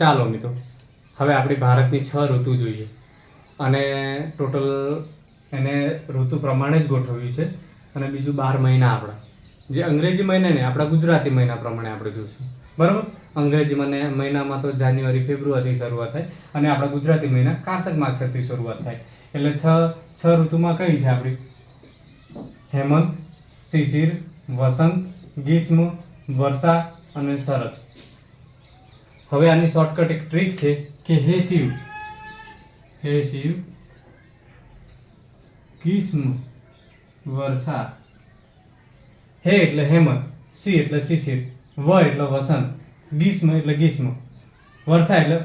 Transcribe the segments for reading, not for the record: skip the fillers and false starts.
ચાલો મિત્રો, હવે આપણી ભારતની 6 ઋતુ જોઈએ અને ટોટલ એને ઋતુ પ્રમાણે જ ગોઠવ્યું છે. અને બીજું 12 મહિના આપણા જે અંગ્રેજી મહિના ને આપણા ગુજરાતી મહિના પ્રમાણે આપણે જોઈશું. બરાબર, અંગ્રેજી મહિનામાં તો જાન્યુઆરી ફેબ્રુઆરીથી શરૂઆત થાય અને આપણા ગુજરાતી મહિના કારતક માસથી શરૂઆત થાય. એટલે છ ઋતુમાં કઈ છે આપણી? હેમંત, શિશિર, વસંત, ગ્રીષ્મ, વર્ષા અને શરદ. હવે આની શોર્ટકટ એક ટ્રીક છે કે હે શિવ, ગ્રીષ્મ, વર્ષા. હે એટલે હેમંત, સી એટલે શિશિર, વ એટલે વસંત, ગ્રીષ્મ એટલે ગ્રીષ્મ, વર્ષા એટલે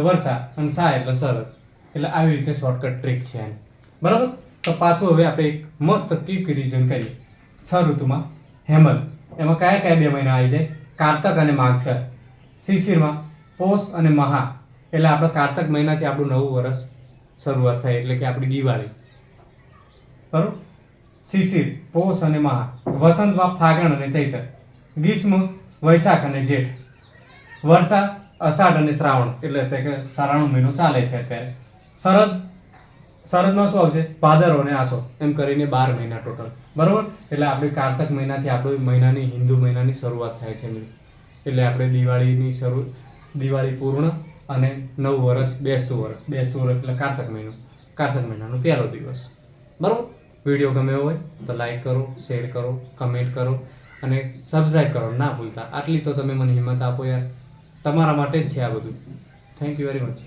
વર્ષા અને સા એટલે શરદ. એટલે આવી રીતે શોર્ટકટ ટ્રીક છે આની. બરાબર, તો પાછું હવે આપણે એક મસ્ત ક્વિક રિવિઝન કરીએ. 6 ઋતુમાં હેમંત, એમાં કયા કયા 2 મહિના આવી જાય? કારતક અને માગશર. શિશિરમાં પોષ અને મહા, એટલે આપણે કારતક મહિનાથી આપણું નવું વર્ષ શરૂઆત થાય, એટલે કે આપણી દિવાળી. બરાબર, શિશિર પોષ અને મહા. વસંતમાં ફાગણ અને ચૈત્ર. ગ્રીષ્મ વૈશાખ અને જેઠ. વર્ષા અષાઢ અને શ્રાવણ, એટલે કે શ્રાવણ મહિનો ચાલે છે અત્યારે. શરદમાં શું આવશે? ભાદરવો અને આસો. એમ કરીને 12 મહિના ટોટલ. બરોબર, એટલે આપણે કારતક મહિનાથી આપણી હિન્દુ મહિનાની શરૂઆત થાય છે. એટલે આપણે દિવાળી પૂર્ણ અને નવું વર્ષ બેસતું વર્ષ એટલે કારતક મહિનાનો પહેલો દિવસ. બરોબર, વિડીયો ગમ્યો હોય તો લાઈક કરો, શેર કરો, કમેન્ટ કરો અને સબસ્ક્રાઈબ કરો ના ભૂલતા. આટલી તો તમે મને હિંમત આપો યાર, તમારા માટે જ છે આ બધું. Thank you very much.